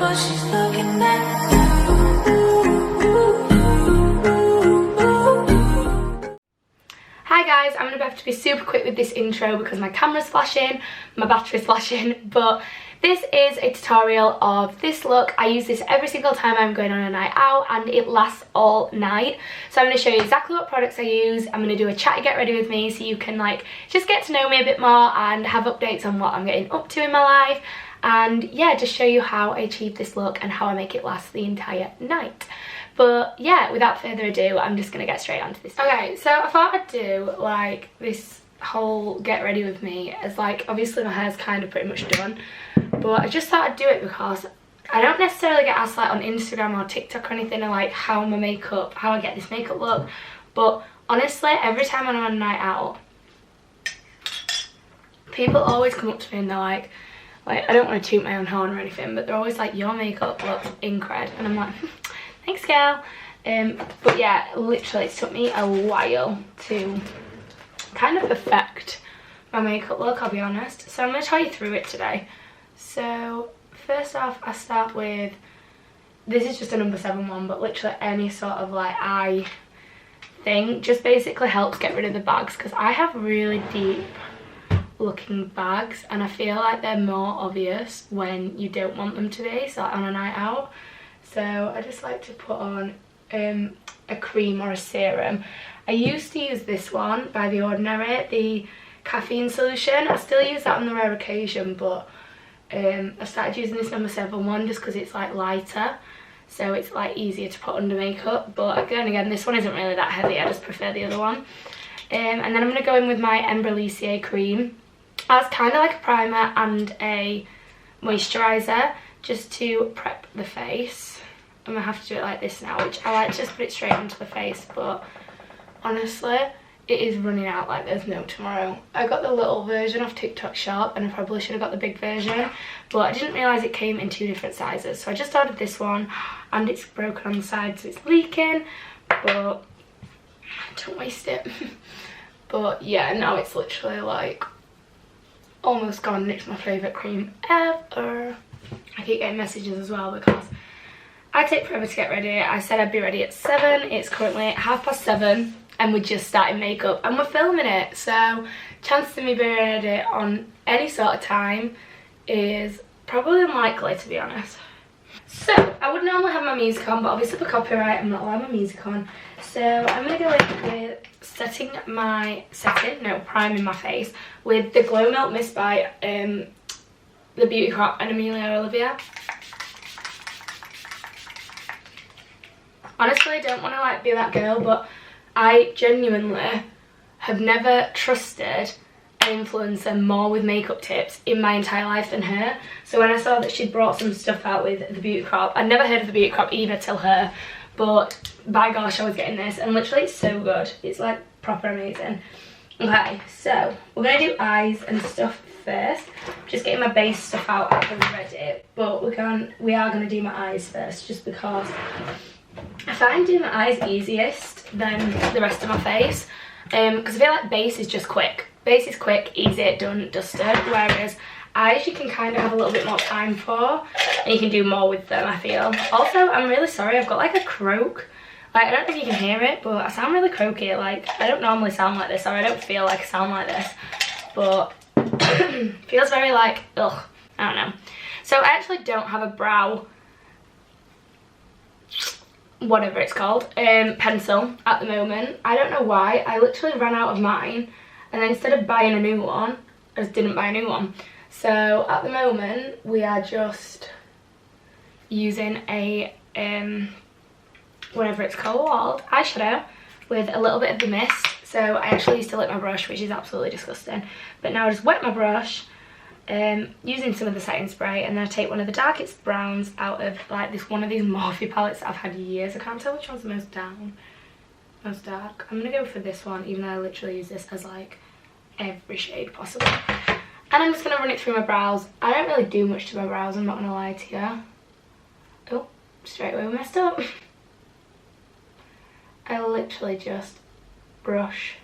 but she's looking at you. Hi guys, I'm going to have to be super quick with this intro because my camera's flashing, my battery's flashing, but this is a tutorial of this look. I use this every single time I'm going on a night out and it lasts all night. So I'm going to show you exactly what products I use. I'm going to do a chatty get ready with me so you can like just get to know me a bit more and have updates on what I'm getting up to in my life. And yeah, just show you how I achieve this look and how I make it last the entire night. But yeah, without further ado, I'm just going to get straight onto this. Okay, so I thought I'd do like this whole get ready with me as like, obviously my hair's kind of pretty much done, but I just thought I'd do it because I don't necessarily get asked like on Instagram or TikTok or anything or like how my makeup, how I get this makeup look. But honestly, every time I'm on a night out, people always come up to me and they're like I don't want to toot my own horn or anything, but they're always like, your makeup looks incredible, and I'm like, thanks girl. But yeah, literally it took me a while to kind of perfect my makeup look, I'll be honest. So I'm going to tell you through it today. So first off, I start with, this is just a number 7 one, but literally any sort of like eye thing just basically helps get rid of the bags, because I have really deep looking bags and I feel like they're more obvious when you don't want them to be, so like on a night out. So I just like to put on a cream or a serum. I used to use this one by The Ordinary, the caffeine solution. I still use that on the rare occasion, but I started using this number 7 one just because it's like lighter, so it's like easier to put under makeup. But again, this one isn't really that heavy, I just prefer the other one. And then I'm going to go in with my Embryolisse cream as kind of like a primer and a moisturiser just to prep the face. I'm going to have to do it like this now, which I like to just put it straight onto the face, but honestly it is running out like there's no tomorrow. I got the little version off TikTok shop and I probably should have got the big version, but I didn't realise it came in 2 different sizes, so I just ordered this one and it's broken on the side so it's leaking, but don't waste it. But yeah, now it's literally like almost gone and it's my favourite cream ever. I keep getting messages as well because I take forever to get ready. I said I'd be ready at 7, it's currently 7:30 and we're just starting makeup and we're filming it, so chances of me being ready on any sort of time is probably unlikely, to be honest. So I would normally have my music on, but obviously for copyright I'm not allowing my music on, so I'm going to go in with priming my face with the Glow Milk Mist by the Beauty Crop and Amelia Olivia. Honestly, I don't want to like be that girl, but I genuinely have never trusted an influencer more with makeup tips in my entire life than her. So when I saw that she'd brought some stuff out with the Beauty Crop, I'd never heard of the Beauty Crop either till her, but by gosh I was getting this and literally it's so good. It's like proper amazing. Okay, so we're going to do eyes and stuff first. Just getting my base stuff out already, but we are going to do my eyes first just because I find doing my eyes easiest than the rest of my face, because I feel like base is just quick. Base is quick, easy, done, dusted, whereas eyes you can kind of have a little bit more time for and you can do more with them, I feel. Also, I'm really sorry, I've got like a croak. Like, I don't know if you can hear it, but I sound really croaky. Like, I don't normally sound like this, or I don't feel like I sound like this, but feels very like, ugh, I don't know. So I actually don't have a brow, whatever it's called, pencil at the moment. I don't know why. I literally ran out of mine and then instead of buying a new one, I just didn't buy a new one. So at the moment we are just using a whatever it's called, eyeshadow with a little bit of the mist. So I actually used to lick my brush, which is absolutely disgusting, but now I just wet my brush using some of the setting spray, and then I take one of the darkest browns out of like one of these Morphe palettes that I've had years. I can't tell which one's the most dark. I'm gonna go for this one, even though I literally use this as like every shade possible. And I'm just gonna run it through my brows. I don't really do much to my brows, I'm not gonna lie to you. Oh, straight away we messed up. I literally just brush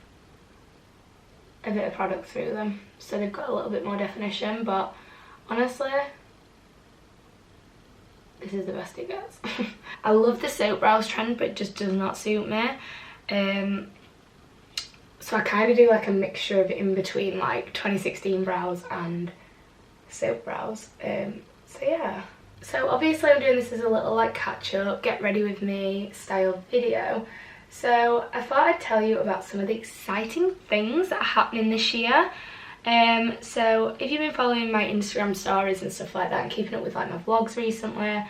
a bit of product through them so they've got a little bit more definition, but honestly this is the best it gets. I love the soap brows trend, but it just does not suit me. So I kind of do like a mixture of in between like 2016 brows and soap brows. So yeah. So obviously I'm doing this as a little like catch up, get ready with me style video. So I thought I'd tell you about some of the exciting things that are happening this year. So if you've been following my Instagram stories and stuff like that and keeping up with like my vlogs recently,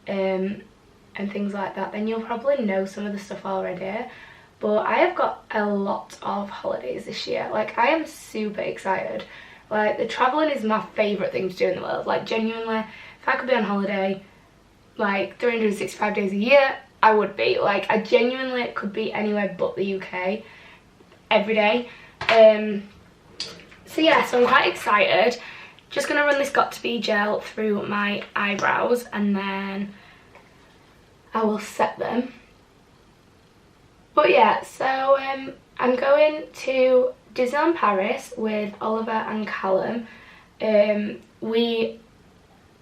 and things like that, then you'll probably know some of the stuff already. But I have got a lot of holidays this year. Like, I am super excited. Like, the travelling is my favourite thing to do in the world. Like, genuinely, if I could be on holiday like 365 days a year, I would be. Like, I genuinely could be anywhere but the UK every day. So yeah, so I'm quite excited. Just gonna run this Got2b gel through my eyebrows and then I will set them. But yeah, so I'm going to Disneyland Paris with Oliver and Callum. We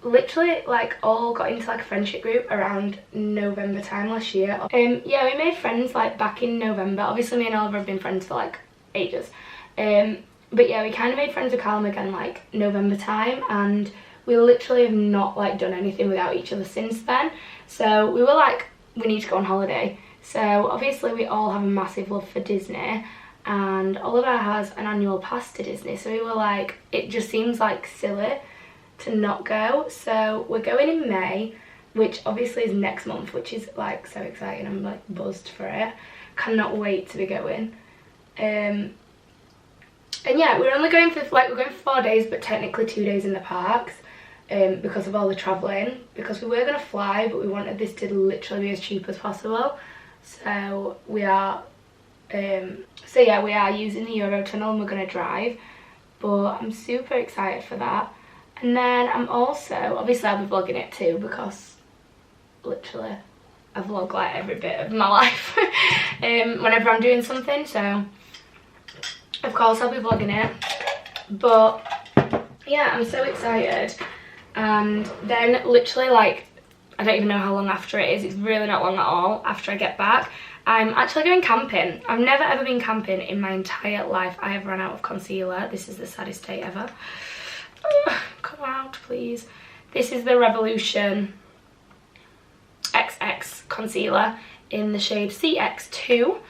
literally like all got into like a friendship group around November time last year. Yeah, we made friends like back in November. Obviously me and Oliver have been friends for like ages. But yeah, we kind of made friends with Callum again like November time, and we literally have not like done anything without each other since then. So we were like, we need to go on holiday. So obviously we all have a massive love for Disney, and Oliver has an annual pass to Disney, so we were like, it just seems like silly to not go. So we're going in May, which obviously is next month, which is like so exciting. I'm like buzzed for it. Cannot wait to be going. And yeah, we're only going for like, we're going for 4 days, but technically 2 days in the parks. Because of all the travelling, because we were going to fly, but we wanted this to literally be as cheap as possible. So we are, so yeah, we are using the Eurotunnel and we're going to drive, but I'm super excited for that. And then I'm also, obviously I'll be vlogging it too, because literally I vlog like every bit of my life whenever I'm doing something, so of course I'll be vlogging it. But yeah, I'm so excited. And then literally like, I don't even know how long after it is, it's really not long at all after I get back, I'm actually going camping. I've never ever been camping in my entire life. I have run out of concealer. This is the saddest day ever. Come out please. This is the Revolution XX concealer in the shade CX2.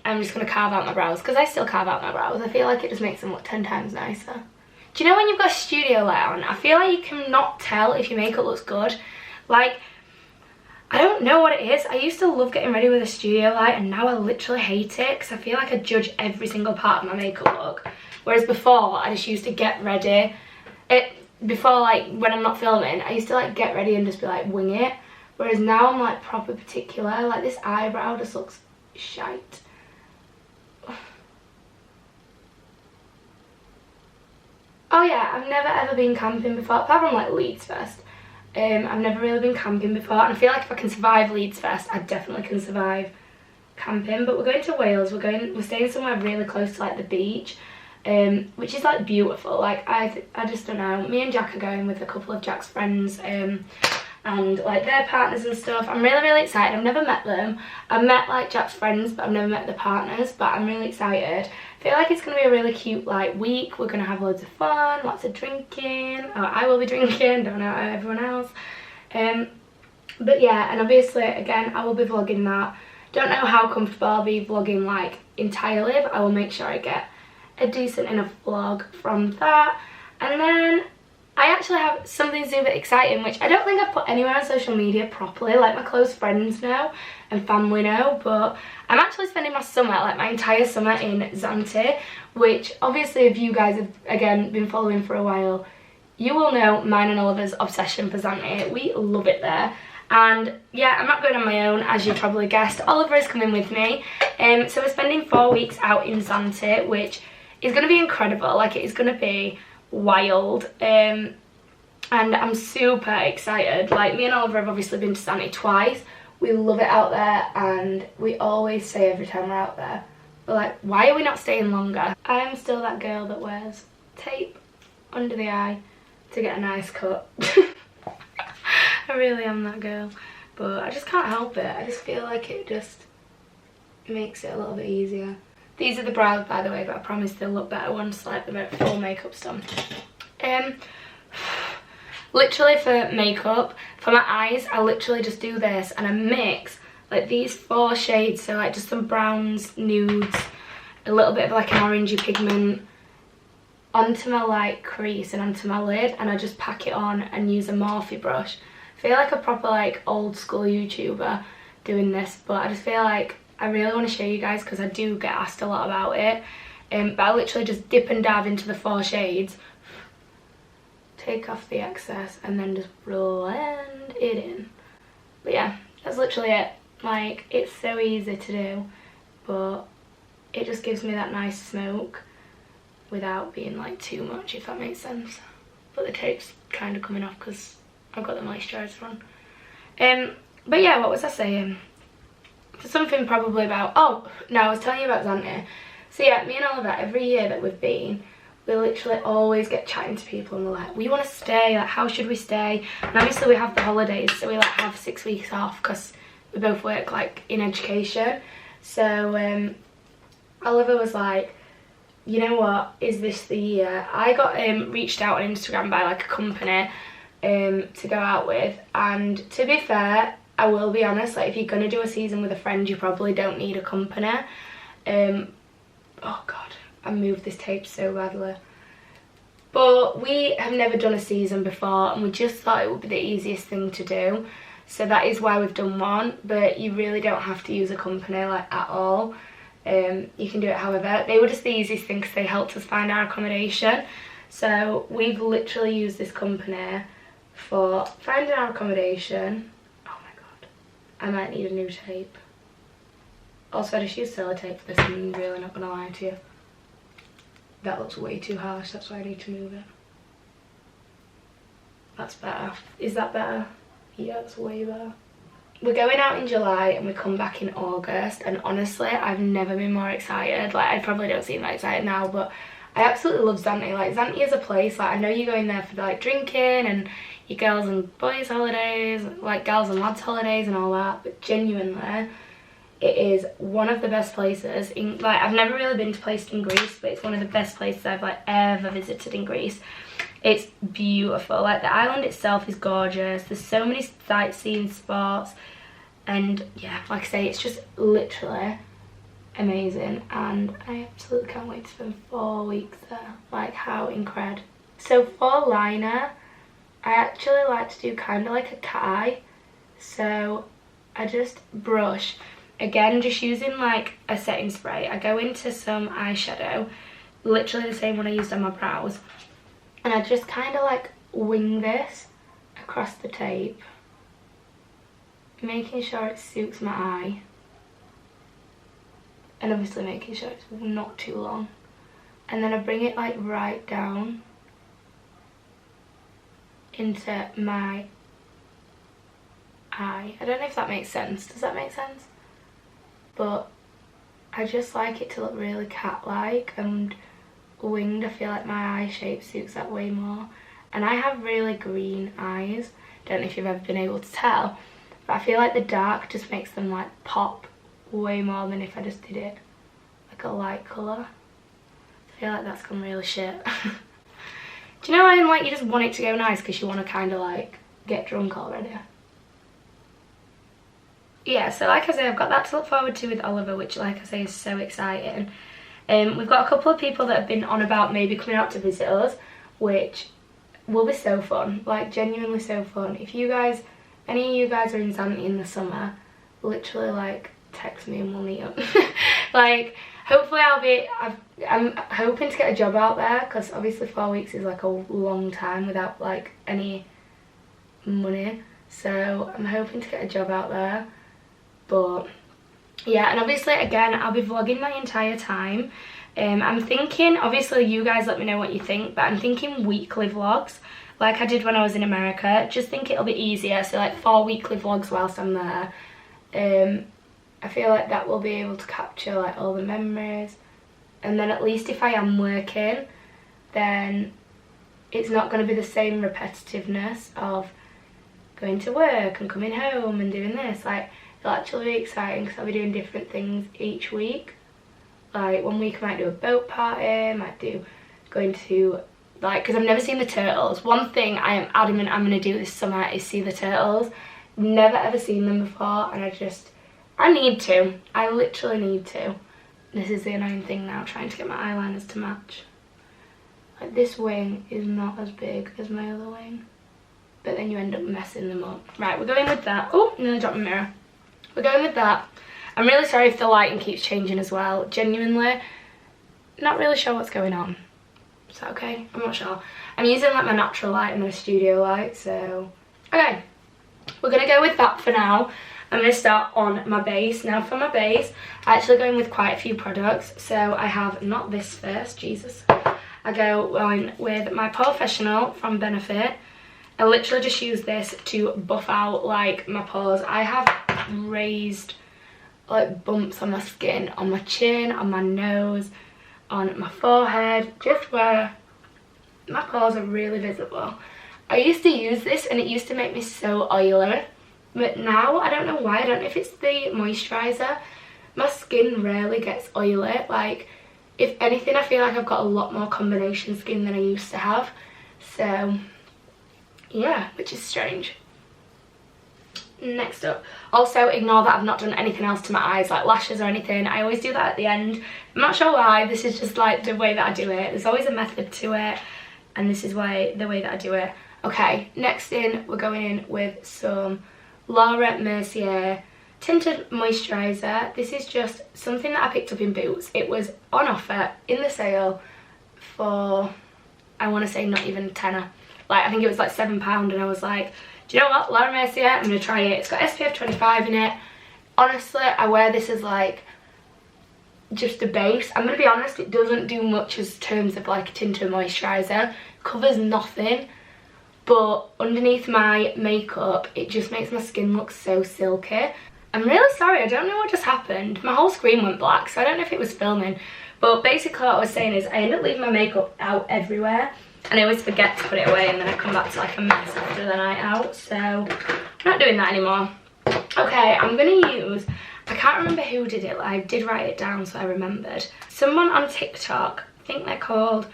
I'm just going to carve out my brows, because I still carve out my brows. I feel like it just makes them look 10 times nicer. Do you know when you've got a studio light on, I feel like you cannot tell if your makeup looks good. Like, I don't know what it is. I used to love getting ready with a studio light, and now I literally hate it, because I feel like I judge every single part of my makeup look. Whereas before, I just used to get ready. Before, like, when I'm not filming, I used to, like, get ready and just be, like, wing it. Whereas now I'm, like, proper particular. Like, this eyebrow just looks shite. Oh yeah, I've never ever been camping before, apart from like Leeds Fest. I've never really been camping before, and I feel like if I can survive Leeds Fest, I definitely can survive camping. But we're going to Wales, we're staying somewhere really close to like the beach, which is like beautiful. Like I just don't know, me and Jack are going with a couple of Jack's friends, and like their partners and stuff. I'm really excited. I've never met them. I've met like Jack's friends, but I've never met the partners, but I'm really excited. I feel like it's going to be a really cute like week. We're going to have loads of fun, lots of drinking. Oh, I will be drinking, don't know about everyone else. But yeah, and obviously again I will be vlogging that. Don't know how comfortable I'll be vlogging like entirely, but I will make sure I get a decent enough vlog from that. And then I actually have something super exciting, which I don't think I've put anywhere on social media properly. Like my close friends know and family know, but I'm actually spending my summer, like my entire summer in Zante, which obviously if you guys have again been following for a while, you will know mine and Oliver's obsession for Zante. We love it there. And yeah, I'm not going on my own, as you probably guessed. Oliver is coming with me. So we're spending 4 weeks out in Zante, which is going to be incredible. Like, it is going to be wild. And I'm super excited. Like, me and Oliver have obviously been to Zante twice. We love it out there, and we always say every time we're out there, we're like, why are we not staying longer? I am still that girl that wears tape under the eye to get a nice cut. I really am that girl. But I just can't help it. I just feel like it just makes it a little bit easier. These are the brows, by the way, but I promise they'll look better once like the full makeup's done. Literally for makeup, for my eyes, I literally just do this and I mix like these 4 shades, so like just some browns, nudes, a little bit of like an orangey pigment onto my like crease and onto my lid, and I just pack it on and use a Morphe brush. I feel like a proper like old school YouTuber doing this, but I just feel like I really want to show you guys because I do get asked a lot about it. But I literally just dip and dab into the 4 shades, take off the excess, and then just blend it in. But yeah, that's literally it. Like, it's so easy to do, but it just gives me that nice smoke without being like too much, if that makes sense. But the tape's kind of coming off because I've got the moisturiser on. But yeah, what was I saying? Something probably about, oh no, I was telling you about Zante. So yeah, me and Oliver, every year that we've been, we literally always get chatting to people and we're like, we want to stay, like how should we stay? And obviously we have the holidays, so we like have 6 weeks off because we both work like in education. So Oliver was like, you know what, is this the year? I got reached out on Instagram by like a company to go out with, and to be fair, I will be honest, like if you're gonna do a season with a friend, you probably don't need a company. Oh god, I moved this tape so badly. But we have never done a season before and we just thought it would be the easiest thing to do. So that is why we've done one, but you really don't have to use a company like at all. You can do it however. They were just the easiest thing because they helped us find our accommodation. So we've literally used this company for finding our accommodation. Oh my god, I might need a new tape. Also, I just used sellotape for this, I'm really not gonna lie to you. That looks way too harsh, that's why I need to move it. That's better. Is that better? Yeah, it's way better. We're going out in July and we come back in August, and honestly, I've never been more excited. Like, I probably don't seem that excited now, but I absolutely love Zante. Like, Zante is a place, like, I know you're going there for like drinking and your girls and boys holidays, like girls and lads holidays and all that, but genuinely, it is one of the best places in, like, I've never really been to a place in Greece, but it's one of the best places I've like ever visited in Greece. It's beautiful. Like, the island itself is gorgeous. There's so many sightseeing spots, and yeah, like I say, it's just literally amazing, and I absolutely can't wait to spend 4 weeks there. Like, how incredible. So for liner, I actually like to do kind of like a cat eye. So I just brush, again just using like a setting spray. I go into some eyeshadow, literally the same one I used on my brows, and I just kind of like wing this across the tape, making sure it suits my eye, and obviously making sure it's not too long. And then I bring it like right down into my eye. I don't know if that makes sense. Does that make sense? But I just like it to look really cat-like and winged. I feel like my eye shape suits that way more. And I have really green eyes. Don't know if you've ever been able to tell, but I feel like the dark just makes them like pop way more than if I just did it like a light colour. I feel like that's gone really shit. Do you know when like you just want it to go nice because you want to kind of like get drunk already? Yeah, so like I say, I've got that to look forward to with Oliver, which like I say is so exciting. We've got a couple of people that have been on about maybe coming out to visit us, which will be so fun, like genuinely so fun. If you guys, any of you guys are in Zante in the summer, literally like text me and we'll meet up. Like, hopefully I'm hoping to get a job out there, because obviously 4 weeks is like a long time without like any money, so I'm hoping to get a job out there. But yeah, and obviously again I'll be vlogging my entire time. I'm thinking, obviously you guys let me know what you think, but I'm thinking weekly vlogs like I did when I was in America. Just think it'll be easier, so like 4 weekly vlogs whilst I'm there. I feel like that will be able to capture like all the memories, and then at least if I am working, then it's not going to be the same repetitiveness of going to work and coming home and doing this. Like, it'll actually be exciting because I'll be doing different things each week. Like, one week I might do a boat party, I might do going to, like, because I've never seen the turtles. One thing I am adamant I'm going to do this summer is see the turtles. Never ever seen them before, and I need to. I literally need to. This is the annoying thing now, trying to get my eyeliners to match. Like, this wing is not as big as my other wing, but then you end up messing them up. Right, we're going with that. Oh, nearly dropped my mirror. We're going with that. I'm really sorry if the lighting keeps changing as well. Genuinely, not really sure what's going on. Is that okay? I'm not sure. I'm using like my natural light and my studio light, so... Okay, we're going to go with that for now. I'm going to start on my base. Now for my base, I'm actually going with quite a few products. So I have, not this first, Jesus. I go on with my Professional from Benefit. I literally just use this to buff out like my pores. I have raised like bumps on my skin, on my chin, on my nose, on my forehead, just where my pores are really visible. I used to use this and it used to make me so oily, but now I don't know why. I don't know if it's the moisturiser. My skin rarely gets oily. Like, if anything, I feel like I've got a lot more combination skin than I used to have. So yeah, which is strange. Next up, also ignore that I've not done anything else to my eyes, like lashes or anything. I always do that at the end. I'm not sure why. This is just like the way that I do it. There's always a method to it, and this is the way that I do it. Okay, next in, we're going in with some Laura Mercier tinted moisturiser. This is just something that I picked up in Boots. It was on offer in the sale for, I want to say, not even a tenner. Like, I think it was like £7, and I was like, do you know what, Laura Mercier, I'm going to try it. It's got SPF 25 in it. Honestly, I wear this as like just a base. I'm going to be honest, it doesn't do much as terms of like a tinted moisturiser. Covers nothing, but underneath my makeup, it just makes my skin look so silky. I'm really sorry, I don't know what just happened. My whole screen went black, so I don't know if it was filming. But basically what I was saying is I end up leaving my makeup out everywhere, and I always forget to put it away, and then I come back to like a mess after the night out, so I'm not doing that anymore. Okay, I'm gonna use, I can't remember who did it, I did write it down so I remembered. Someone on TikTok, I think they're called,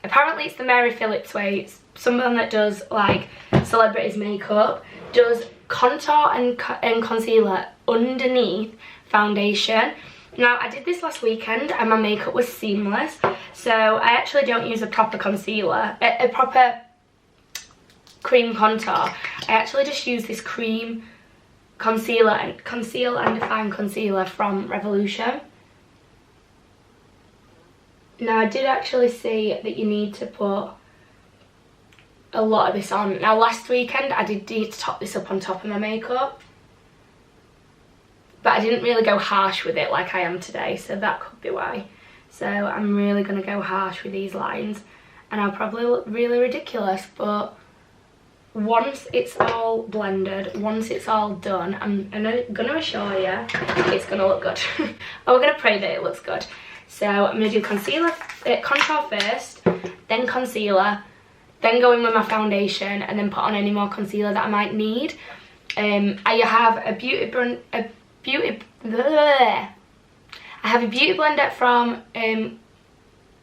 apparently it's the Mary Phillips way, it's someone that does like celebrities makeup, does contour and concealer underneath foundation. Now, I did this last weekend and my makeup was seamless, so I actually don't use a proper concealer, a proper cream contour. I actually just use this cream concealer and conceal and define concealer from Revolution. Now, I did actually see that you need to put a lot of this on. Now, last weekend I did need to top this up on top of my makeup, but I didn't really go harsh with it like I am today, so that could be why. So I'm really going to go harsh with these lines, and I'll probably look really ridiculous, but once it's all blended, once it's all done, I'm going to assure you it's going to look good. We're going to pray that it looks good. So I'm going to do concealer, contour first, then concealer, then go in with my foundation, and then put on any more concealer that I might need. I have a beauty blender from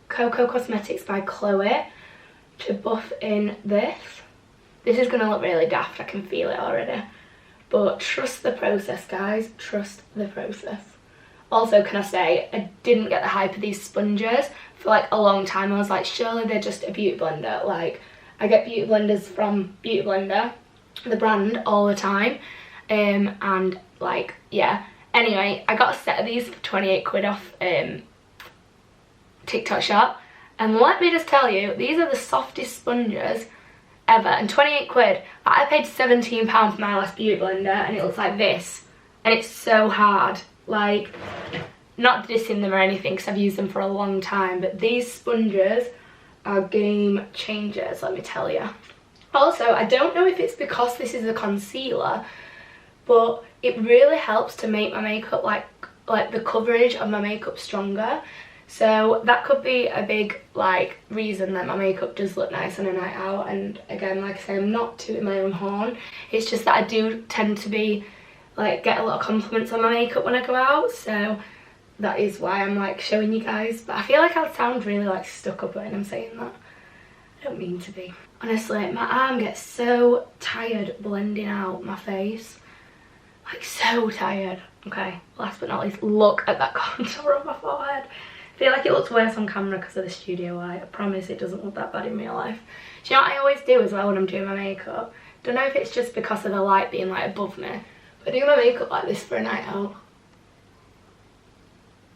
Coco Cosmetics by Chloe to buff in this. This is going to look really daft, I can feel it already. But trust the process, guys, trust the process. Also, can I say, I didn't get the hype of these sponges for like a long time. I was like, surely they're just a beauty blender. Like, I get beauty blenders from Beauty Blender, the brand, all the time. And like, yeah. Anyway, I got a set of these for 28 quid off TikTok shop. And let me just tell you, these are the softest sponges ever. And 28 quid. I paid £17 for my last beauty blender, and it looks like this. And it's so hard. Like, not dissing them or anything because I've used them for a long time, but these sponges are game changers, let me tell you. Also, I don't know if it's because this is a concealer, but it really helps to make my makeup like the coverage of my makeup stronger. So that could be a big like reason that my makeup does look nice on a night out. And again, like I say, I'm not tooting my own horn. It's just that I do tend to be like get a lot of compliments on my makeup when I go out, so that is why I'm like showing you guys. But I feel like I'll sound really like stuck up when I'm saying that. I don't mean to be. Honestly, my arm gets so tired blending out my face. Like so tired. Okay, last but not least, look at that contour on my forehead. I feel like it looks worse on camera because of the studio light. I promise it doesn't look that bad in real life. Do you know what I always do as well when I'm doing my makeup? Don't know if it's just because of the light being like above me, but I do my makeup like this for a night out.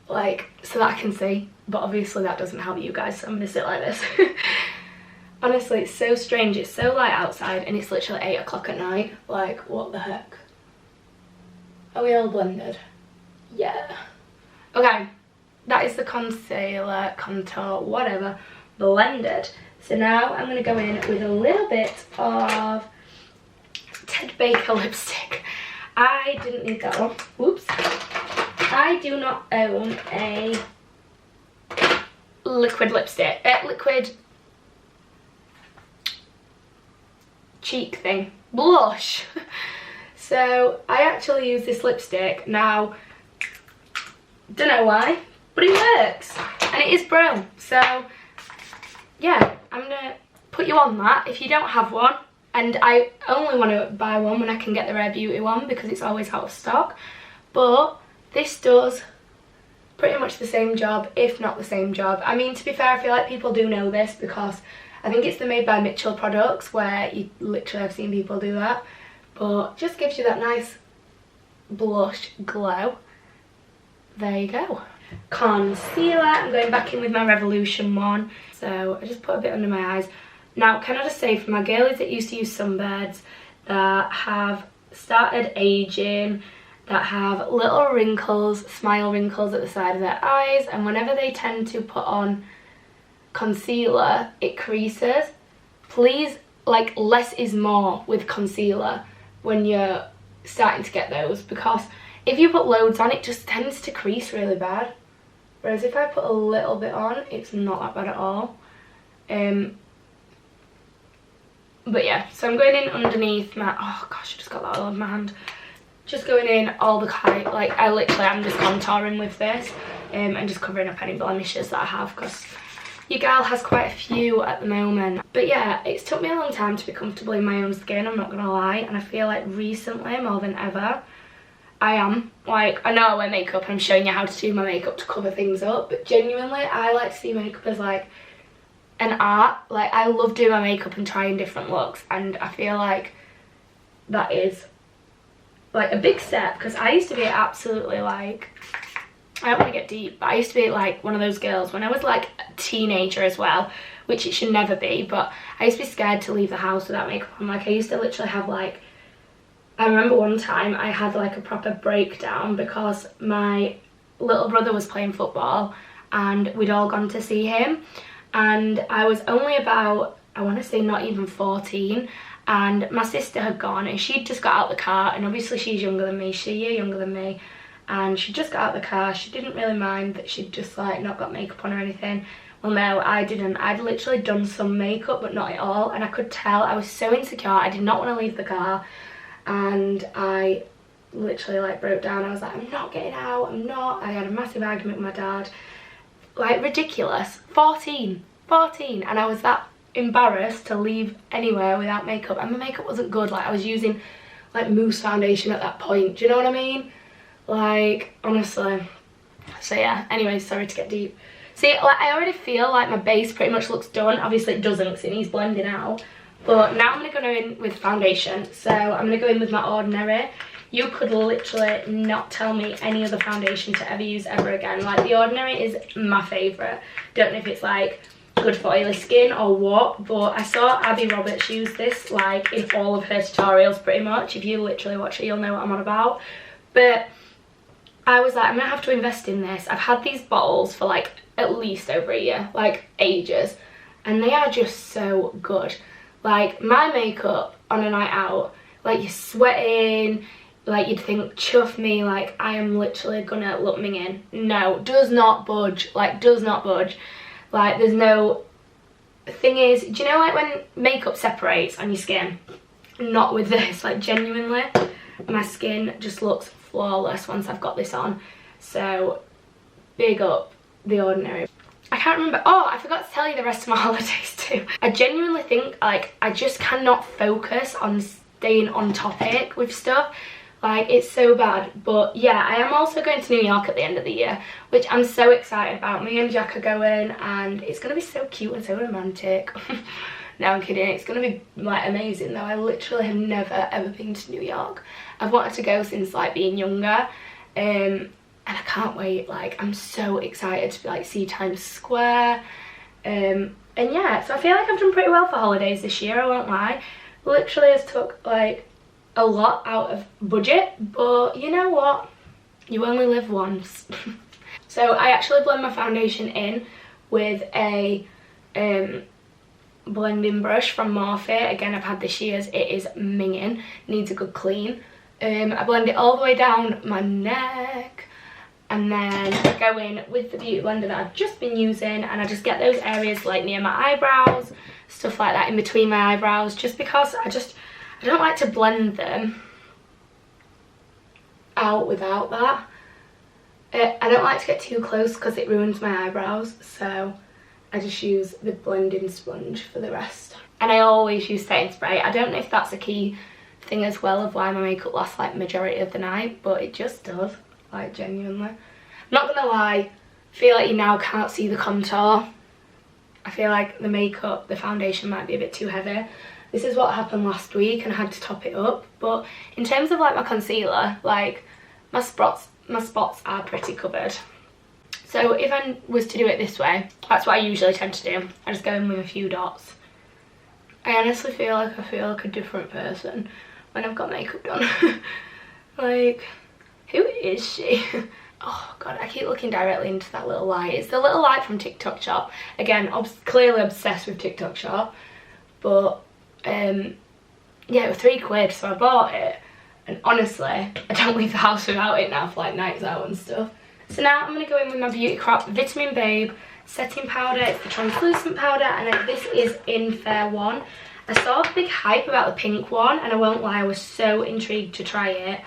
Like, so that I can see. But obviously that doesn't help you guys, so I'm gonna sit like this. Honestly, it's so strange. It's so light outside and it's literally 8 o'clock at night. Like, what the heck? Are we all blended? Yeah. Okay, that is the concealer, contour, whatever, blended. So now I'm going to go in with a little bit of Ted Baker lipstick. I didn't need that one. Whoops. I do not own a liquid lipstick. Liquid cheek thing. Blush. So I actually use this lipstick now. Don't know why, but it works and it is brown. So yeah, I'm gonna put you on that if you don't have one. And I only want to buy one when I can get the Rare Beauty one because it's always out of stock. But this does pretty much the same job, if not the same job. I mean, to be fair, I feel like people do know this because I think it's the Made by Mitchell products where you literally have seen people do that. But just gives you that nice blush glow. There you go. Concealer, I'm going back in with my Revolution one. So I just put a bit under my eyes. Now, can I just say, for my girlies that used to use sunbeds, that have started aging, that have little wrinkles, smile wrinkles at the side of their eyes, and whenever they tend to put on concealer, it creases. Please, like, less is more with concealer when you're starting to get those, because if you put loads on, it just tends to crease really bad. Whereas if I put a little bit on, it's not that bad at all. But yeah, so I'm going in underneath my, oh gosh, I just got that all over my hand. Just going in all the kind, like I literally am just contouring with this and just covering up any blemishes that I have, because your girl has quite a few at the moment. But yeah, it's took me a long time to be comfortable in my own skin, I'm not gonna lie, and I feel like recently, more than ever, I am. Like, I know I wear makeup and I'm showing you how to do my makeup to cover things up, but genuinely, I like to see makeup as like an art. Like, I love doing my makeup and trying different looks, and I feel like that is like a big step, because I used to be absolutely like, I don't want to get deep, but I used to be like one of those girls when I was like a teenager as well, which it should never be, but I used to be scared to leave the house without makeup on. Like, I used to literally have like, I remember one time I had like a proper breakdown because my little brother was playing football and we'd all gone to see him, and I was only about, I want to say not even 14, and my sister had gone and she'd just got out the car, and obviously she's younger than me, she's a year younger than me, and she just got out the car. She didn't really mind that she'd just like not got makeup on or anything. Well, no, I didn't. I'd literally done some makeup but not at all, and I could tell I was so insecure. I did not want to leave the car, and I literally like broke down. I was like, I'm not getting out, I'm not. I had a massive argument with my dad, like ridiculous. 14, and I was that embarrassed to leave anywhere without makeup, and my makeup wasn't good. Like, I was using like mousse foundation at that point, do you know what I mean? Like, honestly. So yeah, anyway, sorry to get deep. See, like, I already feel like my base pretty much looks done. Obviously it doesn't because it needs blending out, but now I'm going to go in with foundation. So I'm going to go in with my Ordinary. You could literally not tell me any other foundation to ever use ever again. Like, the Ordinary is my favourite. Don't know if it's like good for oily skin or what, but I saw Abby Roberts use this like in all of her tutorials pretty much. If you literally watch it, you'll know what I'm on about. But I was like, I'm gonna have to invest in this. I've had these bottles for like at least over a year, like ages, and they are just so good. Like, my makeup on a night out, like, you're sweating, like you'd think, chuff me, like I am literally gonna look minging. No, does not budge, like does not budge. Like there's no, thing is, do you know like when makeup separates on your skin? Not with this, like genuinely, my skin just looks flawless once I've got this on. So big up The Ordinary. I can't remember, oh, I forgot to tell you the rest of my holidays too. I genuinely think like I just cannot focus on staying on topic with stuff. Like it's so bad. But yeah, I am also going to New York at the end of the year, which I'm so excited about. Me and Jack are going and it's going to be so cute and so romantic. No, I'm kidding. It's going to be like amazing though. I literally have never ever been to New York. I've wanted to go since like being younger. And I can't wait. Like I'm so excited to like see Times Square. And yeah, so I feel like I've done pretty well for holidays this year, I won't lie. Literally has took like a lot out of budget, but you know what? You only live once. So I actually blend my foundation in with a blending brush from Morphe. Again, I've had this year's. It is minging. Needs a good clean. I blend it all the way down my neck, and then I go in with the beauty blender that I've just been using, and I just get those areas like near my eyebrows, stuff like that in between my eyebrows, just because I don't like to blend them out without that. I don't like to get too close because it ruins my eyebrows, so I just use the blending sponge for the rest. And I always use setting spray. I don't know if that's a key thing as well of why my makeup lasts like majority of the night, but it just does, like genuinely. I'm not gonna lie, I feel like you now can't see the contour. I feel like the makeup, the foundation might be a bit too heavy. This is what happened last week and I had to top it up. But in terms of like my concealer, like my spots are pretty covered. So if I was to do it this way, that's what I usually tend to do. I just go in with a few dots. I honestly feel like a different person when I've got makeup done. Like, who is she? Oh god, I keep looking directly into that little light. It's the little light from TikTok Shop. Again, clearly obsessed with TikTok Shop. But yeah, it was £3, so I bought it, and honestly I don't leave the house without it now for like nights out and stuff. So now I'm going to go in with my Beauty Crop Vitamin Babe setting powder. It's the translucent powder, and this is in Fair One. I saw a big hype about the pink one, and I won't lie, I was so intrigued to try it.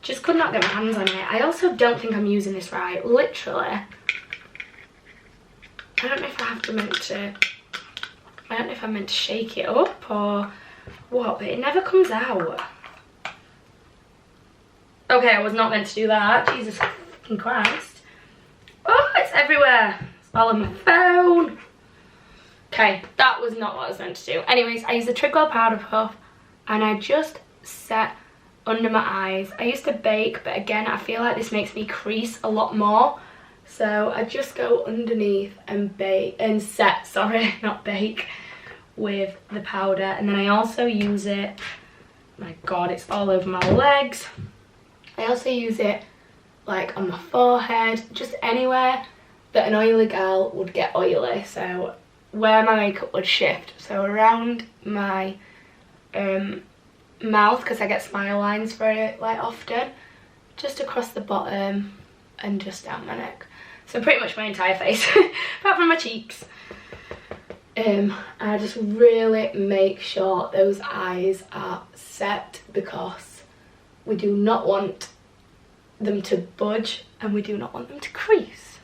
Just could not get my hands on it. I also don't think I'm using this right. Literally, I don't know if I'm meant to shake it up or what, but it never comes out. Okay, I was not meant to do that. Jesus fucking Christ. Oh, it's everywhere. It's all on my phone. Okay, that was not what I was meant to do. Anyways, I use the Treadwell Powder Puff and I just set under my eyes. I used to bake, but again, I feel like this makes me crease a lot more. So I just go underneath and bake and set, sorry, not bake, with the powder. And then I also use it, my god, it's all over my legs. I also use it like on my forehead, just anywhere that an oily gal would get oily. So where my makeup would shift. So around my mouth, because I get smile lines very like often, just across the bottom and just down my neck. So pretty much my entire face, apart from my cheeks. I just really make sure those eyes are set, because we do not want them to budge and we do not want them to crease.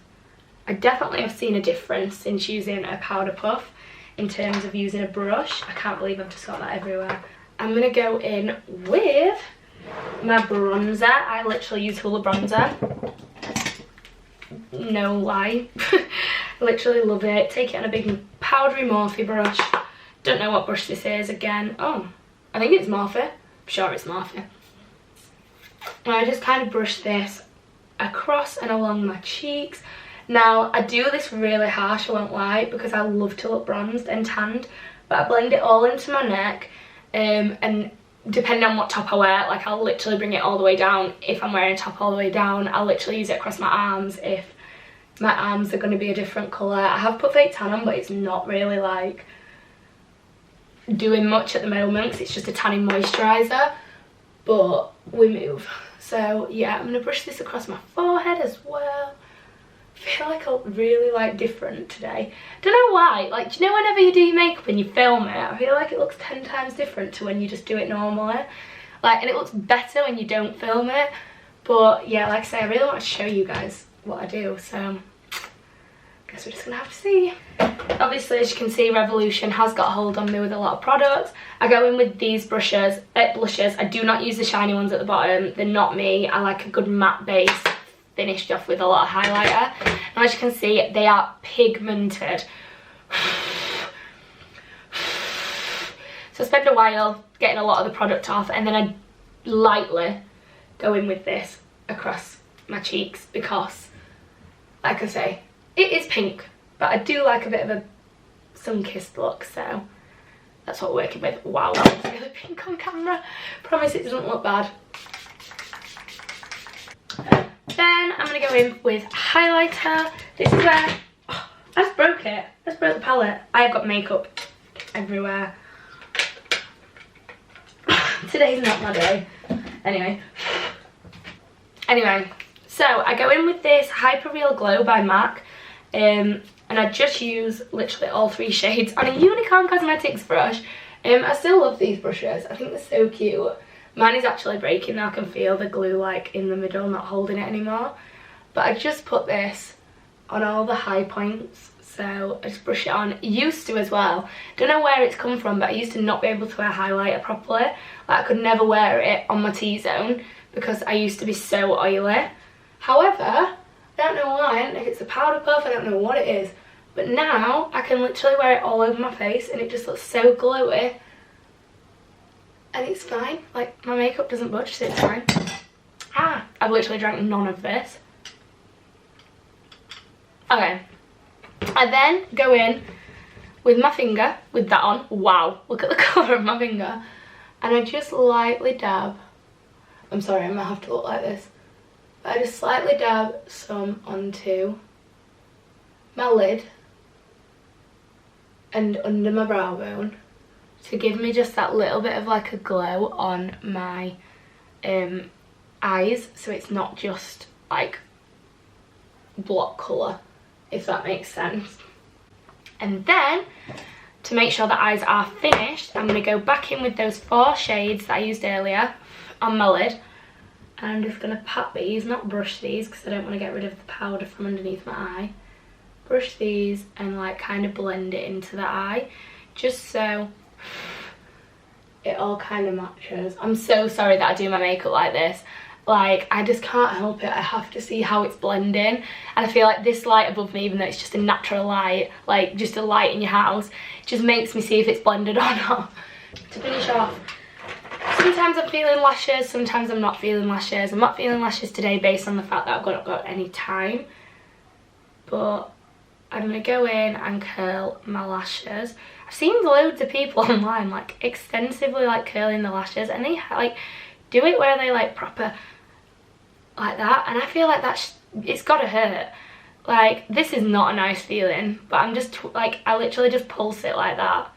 I definitely have seen a difference since using a powder puff in terms of using a brush. I can't believe I've just got that everywhere. I'm going to go in with my bronzer. I literally use Hoola bronzer. No lie. I literally love it. Take it on a big powdery Morphe brush. Don't know what brush this is again. Oh, I think it's Morphe. I'm sure it's Morphe. And I just kind of brush this across and along my cheeks. Now, I do this really harsh, I won't lie, because I love to look bronzed and tanned. But I blend it all into my neck. And depending on what top I wear, like I'll literally bring it all the way down. If I'm wearing a top all the way down, I'll literally use it across my arms if my arms are going to be a different colour. I have put fake tan on, but it's not really like doing much at the moment, 'cause it's just a tanning moisturiser. but we move. So yeah, I'm gonna brush this across my forehead as well. I feel like I look really like different today. Don't know why. Like, do you know whenever you do your makeup and you film it, I feel like it looks 10 times different to when you just do it normally. Like, and it looks better when you don't film it. But yeah, like I say, I really want to show you guys what I do, so I guess we're just gonna have to see. Obviously, as you can see, Revolution has got a hold on me with a lot of products. I go in with these blushes. I do not use the shiny ones at the bottom. They're not me. I like a good matte base finished off with a lot of highlighter. And as you can see, they are pigmented. So I spend a while getting a lot of the product off, and then I lightly go in with this across my cheeks because, like I say, it is pink, but I do like a bit of a sun-kissed look, so that's what we're working with. Wow, that looks really pink on camera. Promise it doesn't look bad. Then I'm going to go in with highlighter. This is where... Oh, I just broke it. I just broke the palette. I have got makeup everywhere. Today's not my day. Anyway, so I go in with this Hyper Real Glow by MAC. And I just use literally all 3 shades on a Unicorn Cosmetics brush. I still love these brushes. I think they're so cute. Mine is actually breaking now. I can feel the glue like in the middle, not holding it anymore. But I just put this on all the high points. So I just brush it on. Used to as well. Don't know where it's come from, but I used to not be able to wear highlighter properly. Like, I could never wear it on my T-zone because I used to be so oily. However, I don't know why. I don't know if it's a powder puff. I don't know what it is. But now I can literally wear it all over my face and it just looks so glowy. And it's fine. Like, my makeup doesn't budge, so it's fine. Ah, I've literally drank none of this. Okay. I then go in with my finger, with that on. Wow, look at the colour of my finger. And I just lightly dab. I'm sorry, I'm going to have to look like this. But I just slightly dab some onto my lid and under my brow bone to give me just that little bit of like a glow on my eyes, so it's not just like block colour, if that makes sense. And then to make sure the eyes are finished, I'm going to go back in with those 4 shades that I used earlier on my lid, and I'm just going to pat these, not brush these because I don't want to get rid of the powder from underneath my eye. Brush these and like kind of blend it into the eye, just so it all kind of matches. I'm so sorry that I do my makeup like this. Like, I just can't help it. I have to see how it's blending. And I feel like this light above me, even though it's just a natural light, like just a light in your house, just makes me see if it's blended or not. To finish off, sometimes I'm feeling lashes, sometimes I'm not feeling lashes. I'm not feeling lashes today based on the fact that I've not got any time. But I'm going to go in and curl my lashes. I've seen loads of people online like extensively like curling the lashes, and they like do it where they like proper like that, and I feel like it's gotta hurt. Like, this is not a nice feeling, but I'm just like, I literally just pulse it like that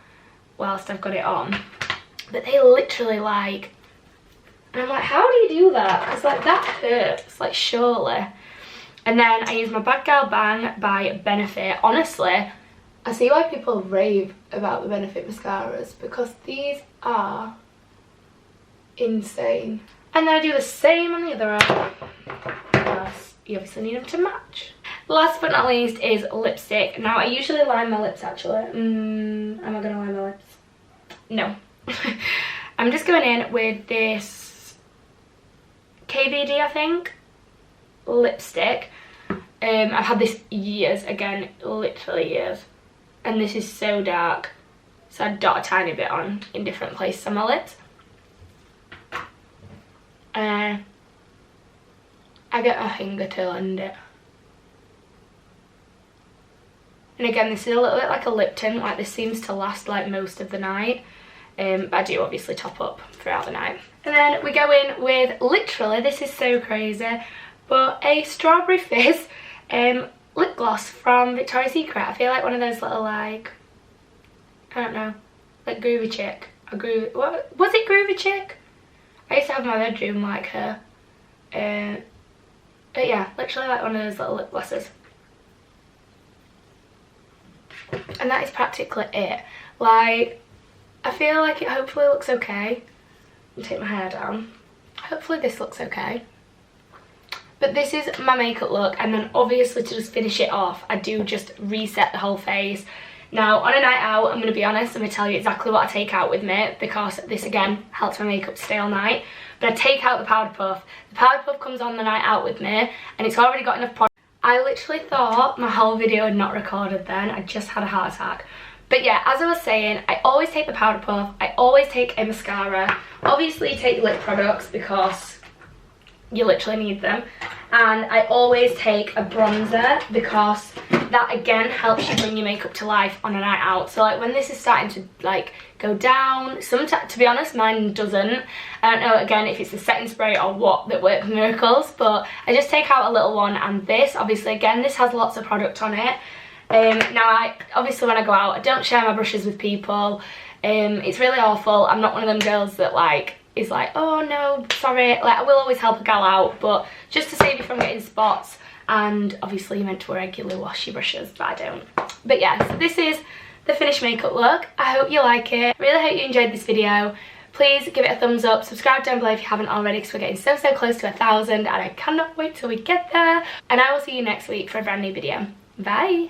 whilst I've got it on. But they literally like, and I'm like, how do you do that? Because like that hurts, like surely. And then I use my Bad Girl Bang by Benefit. Honestly, I see why people rave about the Benefit mascaras, because these are insane. And then I do the same on the other eye, because you obviously need them to match. Last but not least is lipstick. Now, I usually line my lips actually. Am I going to line my lips? No. I'm just going in with this KVD, I think, lipstick. I've had this years, again, literally years. And this is so dark. So I dot a tiny bit on in different places on my lips. I get my finger to blend it. And again, this is a little bit like a lip tint, like this seems to last like most of the night. But I do obviously top up throughout the night. And then we go in with, literally, this is so crazy, but a Strawberry Fizz lip gloss from Victoria's Secret. I feel like one of those little like, I don't know, like Groovy Chick. Or Groovy, what was it, Groovy Chick? I used to have in my bedroom like her. But yeah, literally like one of those little lip glosses. And that is practically it. Like, I feel like it hopefully looks okay. I'll take my hair down. Hopefully this looks okay. But this is my makeup look, and then obviously to just finish it off, I do just reset the whole face. Now, on a night out, I'm going to be honest, I'm going to tell you exactly what I take out with me, because this, again, helps my makeup stay all night. But I take out the powder puff. The powder puff comes on the night out with me, and it's already got enough product. I literally thought my whole video had not recorded then. I just had a heart attack. But yeah, as I was saying, I always take the powder puff. I always take a mascara. Obviously, you take lip products because you literally need them. And I always take a bronzer because that again helps you bring your makeup to life on a night out. So like when this is starting to like go down, sometimes, to be honest, mine doesn't. I don't know again if it's the setting spray or what that works miracles, but I just take out a little one. And this, obviously, again, this has lots of product on it. Now obviously when I go out, I don't share my brushes with people. It's really awful. I'm not one of them girls that like is like, oh no, sorry, like I will always help a gal out, but just to save you from getting spots. And obviously you're meant to regularly wash your brushes, but I don't. But yeah, so this is the finished makeup look. I hope you like it. Really hope you enjoyed this video. Please give it a thumbs up, subscribe down below if you haven't already, because we're getting so close to 1,000 and I cannot wait till we get there. And I will see you next week for a brand new video. Bye.